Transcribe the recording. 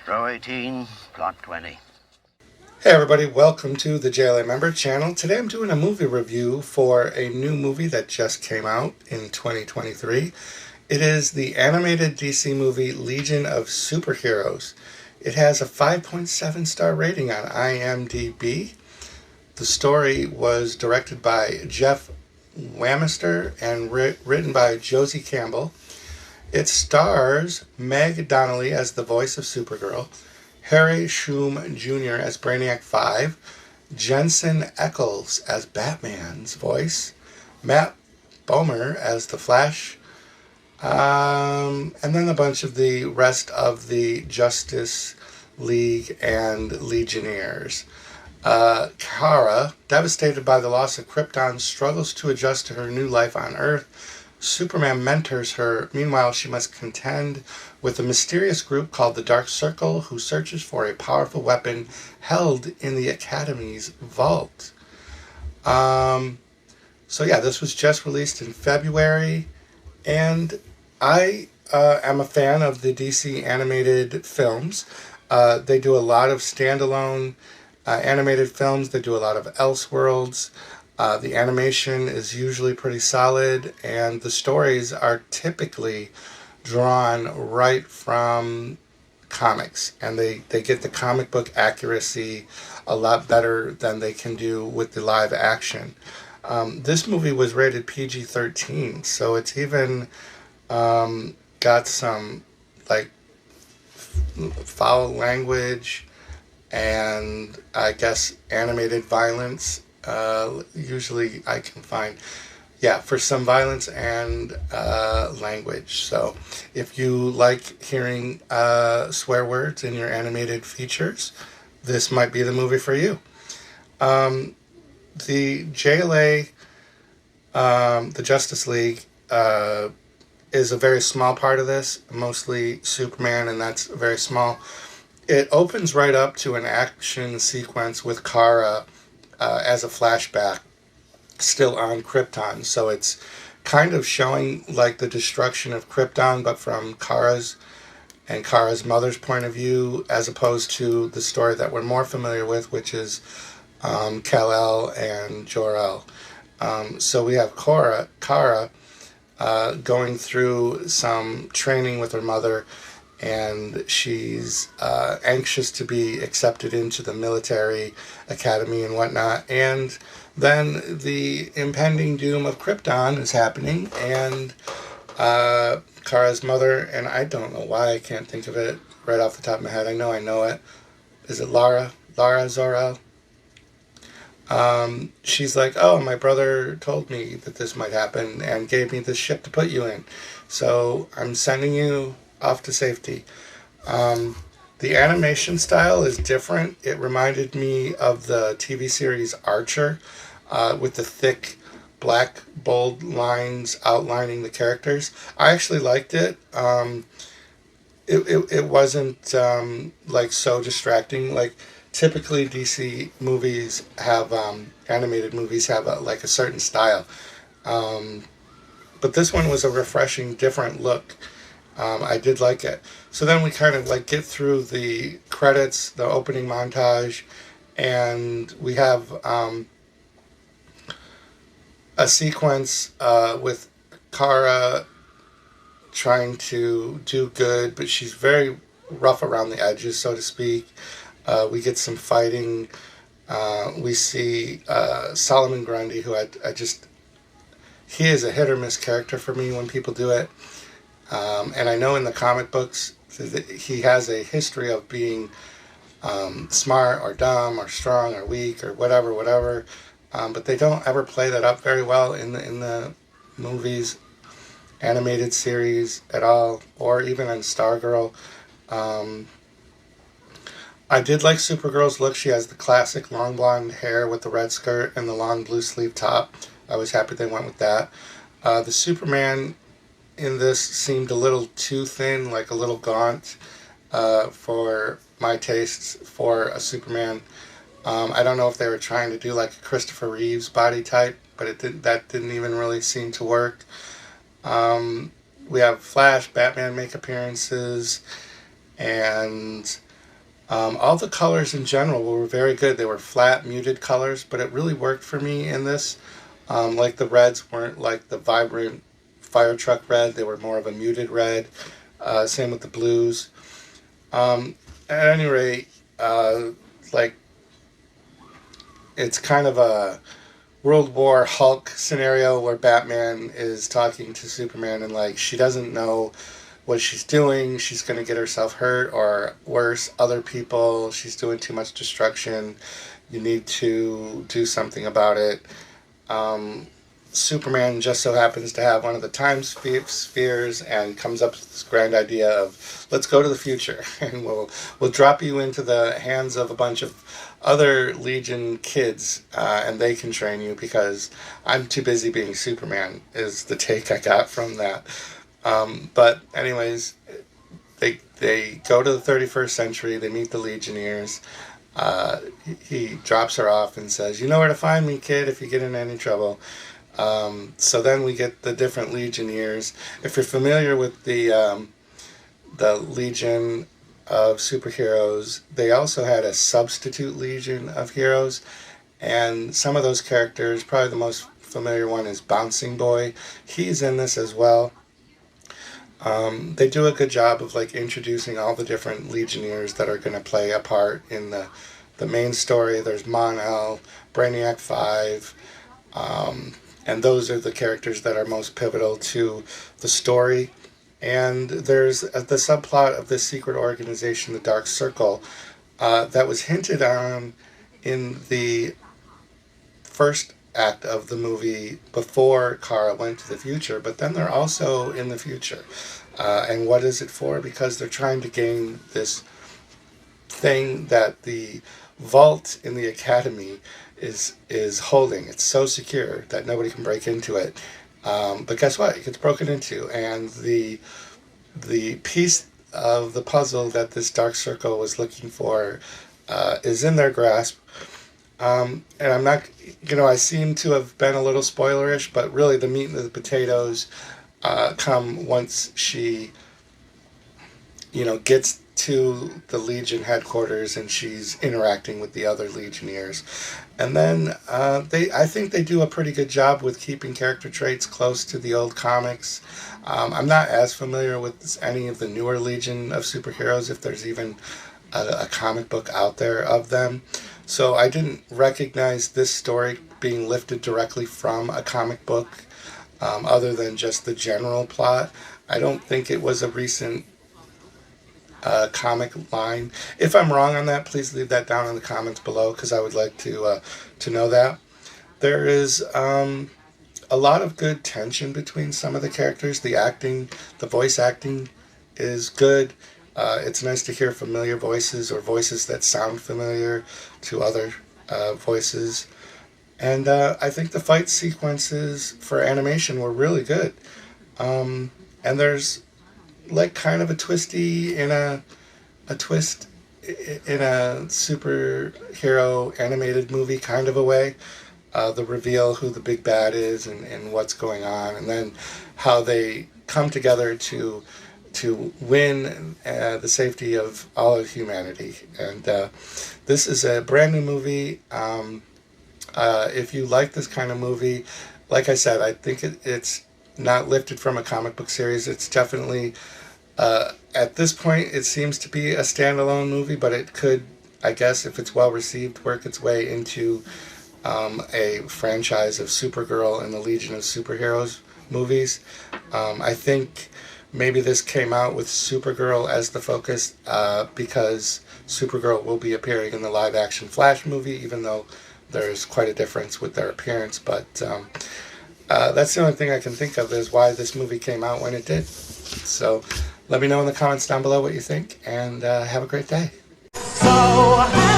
Row 18, plot 20. Hey everybody, welcome to the JLAmember channel. Today I'm doing a movie review for a new movie that just came out in 2023. It is the animated DC movie Legion of Superheroes. It has a 5.7 star rating on IMDb. The story was directed by JLAmember and written by Josie Campbell. It stars Meg Donnelly as the voice of Supergirl, Harry Shum Jr. as Brainiac 5, Jensen Ackles as Batman's voice, Matt Bomer as the Flash, and then a bunch of the rest of the Justice League and Legionnaires. Kara, devastated by the loss of Krypton, struggles to adjust to her new life on Earth. Superman mentors her. Meanwhile, she must contend with a mysterious group called the Dark Circle, who searches for a powerful weapon held in the Academy's vault. This was just released in February, and I am a fan of the DC animated films. They do a lot of standalone animated films. They do a lot of Elseworlds. The animation is usually pretty solid, and the stories are typically drawn right from comics, and they get the comic book accuracy a lot better than they can do with the live action. This movie was rated PG-13, so it's even got some like foul language and I guess animated violence. Usually I can find, for some violence and language. So if you like hearing swear words in your animated features, this might be the movie for you. The JLA, the Justice League, is a very small part of this, mostly Superman, and that's very small. It opens right up to an action sequence with Kara as a flashback still on Krypton. So it's kind of showing like the destruction of Krypton, but from Kara's mother's point of view, as opposed to the story that we're more familiar with, which is Kal-El and Jor-El. So we have Kara going through some training with her mother, and she's anxious to be accepted into the military academy and whatnot. And then the impending doom of Krypton is happening, and Kara's mother, and I don't know why I can't think of it right off the top of my head. I know it. Is it Lara Zor-El? She's like, oh, my brother told me that this might happen and gave me this ship to put you in. So I'm sending you off to safety. The animation style is different. It reminded me of the TV series Archer, with the thick black bold lines outlining the characters. I actually liked it. It wasn't like so distracting. Like typically DC movies have animated movies have a certain style, but this one was a refreshing, different look. I did like it. So then we kind of like get through the credits, the opening montage, and we have a sequence with Kara trying to do good, but she's very rough around the edges, so to speak. We get some fighting. We see Solomon Grundy, who he is a hit or miss character for me when people do it. And I know in the comic books he has a history of being smart or dumb or strong or weak or whatever. But they don't ever play that up very well in the movies, animated series at all, or even on Stargirl. I did like Supergirl's look. She has the classic long blonde hair with the red skirt and the long blue sleeve top. I was happy they went with that. The Superman in this seemed a little too thin, like a little gaunt for my tastes for a Superman. I don't know if they were trying to do like a Christopher Reeves body type, but that didn't even really seem to work. We have Flash, Batman make appearances, and All the colors in general were very good. They were flat, muted colors, but it really worked for me in this. Like the reds weren't like the vibrant fire truck red. They were more of a muted red. Same with the blues. At any rate, like it's kind of a World War Hulk scenario where Batman is talking to Superman and like she doesn't know what she's doing. She's going to get herself hurt, or worse, other people. She's doing too much destruction. You need to do something about it. Superman just so happens to have one of the time spheres and comes up with this grand idea of, let's go to the future and we'll drop you into the hands of a bunch of other Legion kids and they can train you because I'm too busy being Superman, is the take I got from that. But anyways, they go to the 31st century, they meet the Legionnaires. He drops her off and says, you know where to find me, kid, if you get in any trouble. So then we get the different Legionnaires. If you're familiar with the Legion of Superheroes, they also had a substitute Legion of Heroes, and some of those characters, probably the most familiar one is Bouncing Boy. He's in this as well. They do a good job of like introducing all the different Legionnaires that are going to play a part in the main story. There's Mon-El, Brainiac 5, and those are the characters that are most pivotal to the story. And there's the subplot of this secret organization, the Dark Circle, that was hinted on in the first act of the movie before Kara went to the future, but then they're also in the future. And what is it for? Because they're trying to gain this thing that the vault in the academy is holding. It's so secure that nobody can break into it. But guess what? It gets broken into, and the piece of the puzzle that this Dark Circle was looking for is in their grasp. And I'm not, I seem to have been a little spoilerish, but really the meat and the potatoes come once she, gets to the Legion headquarters and she's interacting with the other Legionnaires. And then I think they do a pretty good job with keeping character traits close to the old comics. I'm not as familiar with any of the newer Legion of Superheroes, if there's even a comic book out there of them. So I didn't recognize this story being lifted directly from a comic book, other than just the general plot. I don't think it was a recent comic line. If I'm wrong on that, please leave that down in the comments below, because I would like to know that. There is a lot of good tension between some of the characters. The voice acting is good. It's nice to hear familiar voices, or voices that sound familiar to other voices. And I think the fight sequences for animation were really good. And there's like kind of a twist in a superhero animated movie kind of a way. The reveal who the big bad is and what's going on, and then how they come together to win the safety of all of humanity. And this is a brand new movie. If you like this kind of movie, like I said, I think it's not lifted from a comic book series. It's definitely, at this point, it seems to be a standalone movie, but it could, I guess, if it's well received, work its way into a franchise of Supergirl and the Legion of Superheroes movies. I think maybe this came out with Supergirl as the focus, because Supergirl will be appearing in the live-action Flash movie, even though there's quite a difference with their appearance. But that's the only thing I can think of is why this movie came out when it did. So let me know in the comments down below what you think, and have a great day. So